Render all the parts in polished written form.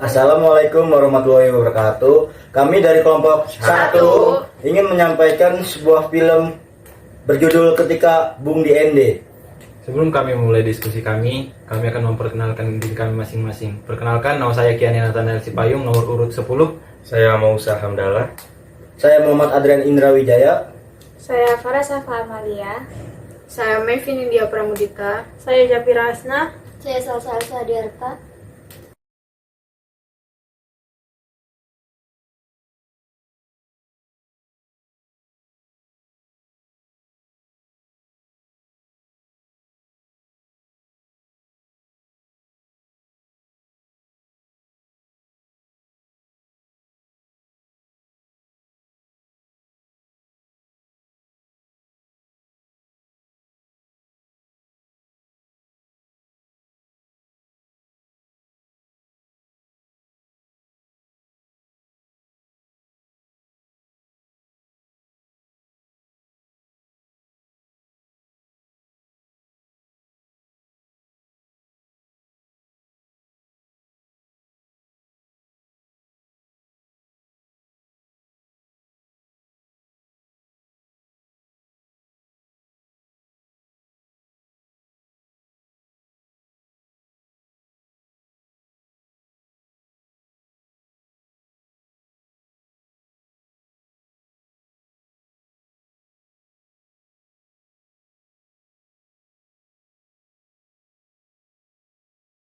Assalamualaikum warahmatullahi wabarakatuh. Kami dari kelompok 1 ingin menyampaikan sebuah film berjudul Ketika Bung Diende. Sebelum kami memulai diskusi kami akan memperkenalkan diri kami masing-masing. Perkenalkan, nama saya Kiani Nathanael Sipayung, nomor urut 10. Saya Mausa Hamdallah. Saya Muhammad Adrian Indra Wijaya. Saya Farah Safa Amalia. Saya Mevin India Pramudita. Saya Japira Asna. Saya Salsa Sadiarta.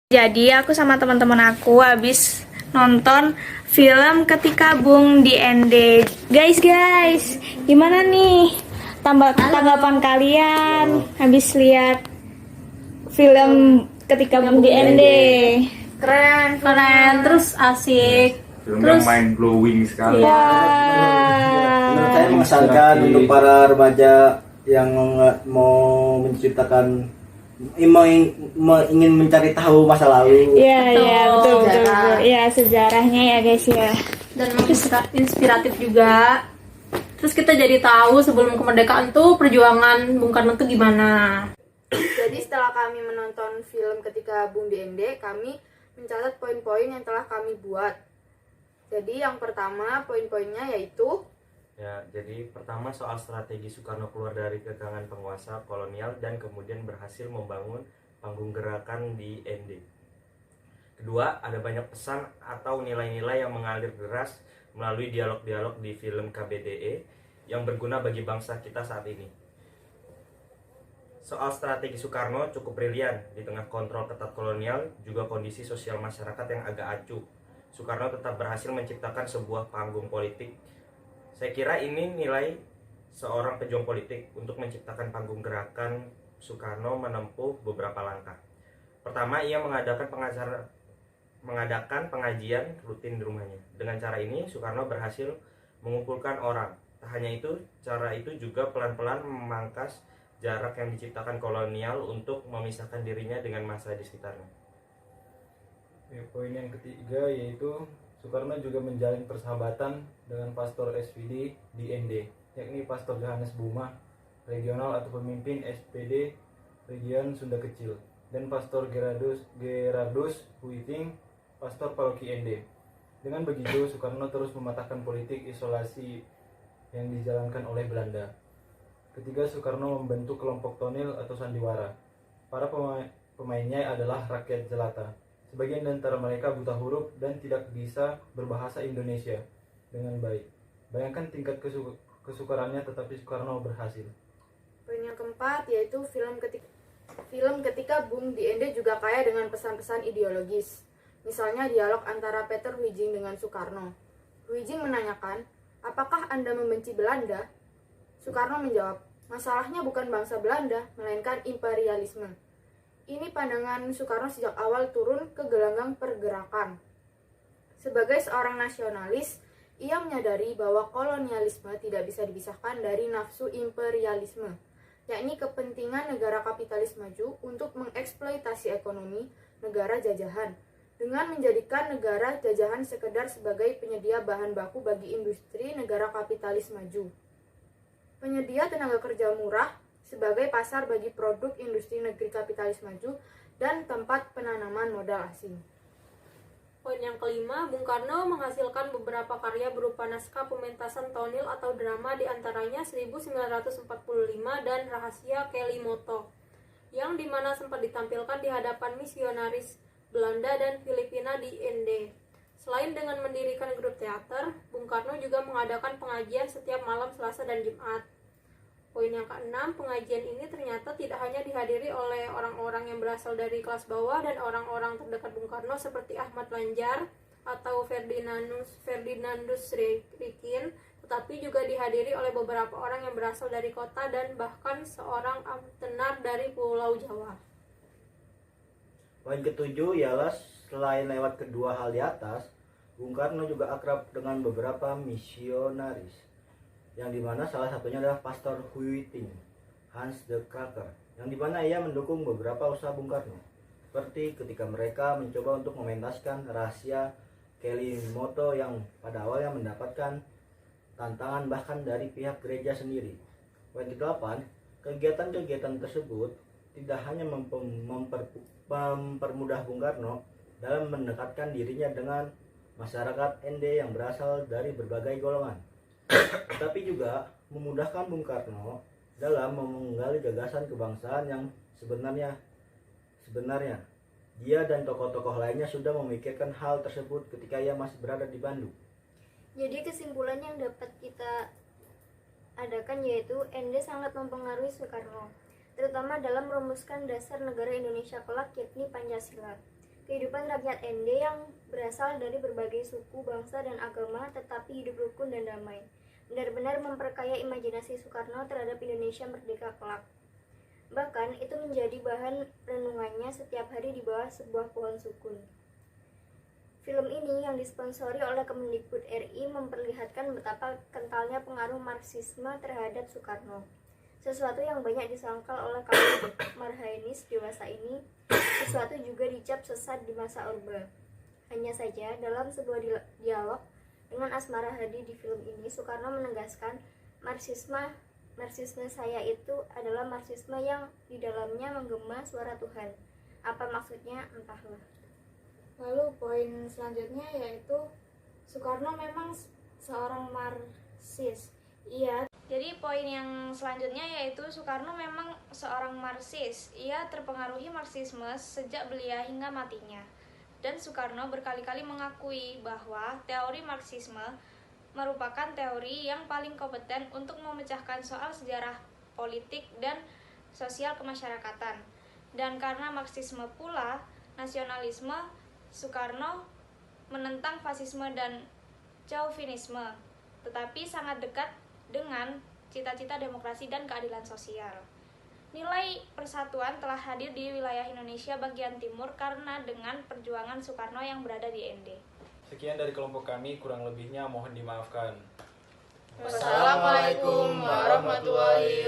Jadi aku sama teman-teman aku habis nonton film Ketika Bung Diende. Guys, gimana nih tanggapan kalian habis lihat film Ketika Bung Diende? Keren. Terus asik. Filmnya mind blowing sekali. Menurut saya mengesankan untuk para remaja yang mau menciptakan ingin mencari tahu masa lalu. Iya, betul. Iya, sejarahnya ya guys ya. Dan inspiratif juga. Terus kita jadi tahu sebelum kemerdekaan tuh perjuangan Bung Karno tuh gimana. Jadi setelah kami menonton film Ketika Bung Diende, kami mencatat poin-poin yang telah kami buat. Jadi yang pertama poin-poinnya yaitu Ya, jadi pertama soal strategi Soekarno keluar dari kekangan penguasa kolonial dan kemudian berhasil membangun panggung gerakan di ND. Kedua, ada banyak pesan atau nilai-nilai yang mengalir deras melalui dialog-dialog di film KBDE yang berguna bagi bangsa kita saat ini. Soal strategi Soekarno cukup brilian di tengah kontrol ketat kolonial, juga kondisi sosial masyarakat yang agak acuh. Soekarno tetap berhasil menciptakan sebuah panggung politik. Saya kira ini nilai seorang pejuang politik. Untuk menciptakan panggung gerakan, Soekarno menempuh beberapa langkah. Pertama, ia mengadakan pengajian rutin di rumahnya. Dengan cara ini, Soekarno berhasil mengumpulkan orang. Tak hanya itu, cara itu juga pelan-pelan memangkas jarak yang diciptakan kolonial untuk memisahkan dirinya dengan massa di sekitarnya. Poin yang ketiga yaitu Soekarno juga menjalin persahabatan dengan Pastor SVD di ND, yakni Pastor Johannes Buma, regional atau pemimpin SPD Region Sunda Kecil, dan Pastor Gerardus Huiting, Pastor Paroki ND. Dengan begitu, Soekarno terus mematahkan politik isolasi yang dijalankan oleh Belanda. Ketiga, Soekarno membentuk kelompok Tonil atau Sandiwara. Para pemainnya adalah rakyat jelata. Sebagian di antara mereka buta huruf dan tidak bisa berbahasa Indonesia dengan baik. Bayangkan tingkat kesukarannya, tetapi Soekarno berhasil. poin yang keempat yaitu film Ketika Bung Diende juga kaya dengan pesan-pesan ideologis. Misalnya dialog antara Peter Wijing dengan Soekarno. Wijing menanyakan, "Apakah Anda membenci Belanda?" Soekarno menjawab, "Masalahnya bukan bangsa Belanda, melainkan imperialisme." Ini pandangan Soekarno sejak awal turun ke gelanggang pergerakan. Sebagai seorang nasionalis, ia menyadari bahwa kolonialisme tidak bisa dipisahkan dari nafsu imperialisme, yakni kepentingan negara kapitalis maju untuk mengeksploitasi ekonomi negara jajahan, dengan menjadikan negara jajahan sekedar sebagai penyedia bahan baku bagi industri negara kapitalis maju. Penyedia tenaga kerja murah sebagai pasar bagi produk industri negeri kapitalis maju dan tempat penanaman modal asing. Poin yang kelima, Bung Karno menghasilkan beberapa karya berupa naskah pementasan tonil atau drama, diantaranya 1945 dan Rahasia Kelimoto, yang dimana sempat ditampilkan di hadapan misionaris Belanda dan Filipina di Ende. Selain dengan mendirikan grup teater, Bung Karno juga mengadakan pengajian setiap malam Selasa dan Jumat. Poin yang keenam, pengajian ini ternyata tidak hanya dihadiri oleh orang-orang yang berasal dari kelas bawah dan orang-orang terdekat Bung Karno seperti Ahmad Lanjar atau Ferdinandus Rikin, tetapi juga dihadiri oleh beberapa orang yang berasal dari kota dan bahkan seorang tenar dari Pulau Jawa. Poin ketujuh ialah selain lewat kedua hal di atas, Bung Karno juga akrab dengan beberapa misionaris, yang dimana salah satunya adalah Pastor Huiting, Hans de Kraker, yang dimana ia mendukung beberapa usaha Bung Karno, seperti ketika mereka mencoba untuk mementaskan Rahasia Kelimoto yang pada awalnya mendapatkan tantangan bahkan dari pihak gereja sendiri. Poin ke-8, kegiatan-kegiatan tersebut tidak hanya mempermudah Bung Karno dalam mendekatkan dirinya dengan masyarakat ND yang berasal dari berbagai golongan, tetapi juga memudahkan Bung Karno dalam menggali gagasan kebangsaan yang sebenarnya dia dan tokoh-tokoh lainnya sudah memikirkan hal tersebut ketika ia masih berada di Bandung. Jadi kesimpulan yang dapat kita adakan yaitu ND sangat mempengaruhi Soekarno, terutama dalam merumuskan dasar negara Indonesia kelak, yakni Pancasila. Kehidupan rakyat ND yang berasal dari berbagai suku, bangsa, dan agama tetapi hidup rukun dan damai benar-benar memperkaya imajinasi Soekarno terhadap Indonesia merdeka kelak. Bahkan itu menjadi bahan renungannya setiap hari di bawah sebuah pohon sukun. Film ini yang disponsori oleh Kemendikbud RI memperlihatkan betapa kentalnya pengaruh Marxisme terhadap Soekarno, sesuatu yang banyak disangkal oleh kaum marhainis dewasa ini, sesuatu juga dicap sesat di masa Orba. Hanya saja dalam sebuah dialog dengan Asmara Hadi di film ini, Soekarno menegaskan Marxisme saya itu adalah Marxisme yang di dalamnya menggema suara Tuhan. Apa maksudnya entahlah. Lalu poin selanjutnya yaitu Soekarno memang seorang Marxis. Iya. Jadi poin yang selanjutnya yaitu Soekarno memang seorang Marxis. Ia terpengaruhi Marxisme sejak belia hingga matinya. Dan Soekarno berkali-kali mengakui bahwa teori Marxisme merupakan teori yang paling kompeten untuk memecahkan soal sejarah politik dan sosial kemasyarakatan. Dan karena Marxisme pula nasionalisme, Soekarno menentang fasisme dan chauvinisme, tetapi sangat dekat dengan cita-cita demokrasi dan keadilan sosial. Nilai persatuan telah hadir di wilayah Indonesia bagian timur karena dengan perjuangan Soekarno yang berada di ND. Sekian dari kelompok kami, kurang lebihnya mohon dimaafkan. Wassalamualaikum warahmatullahi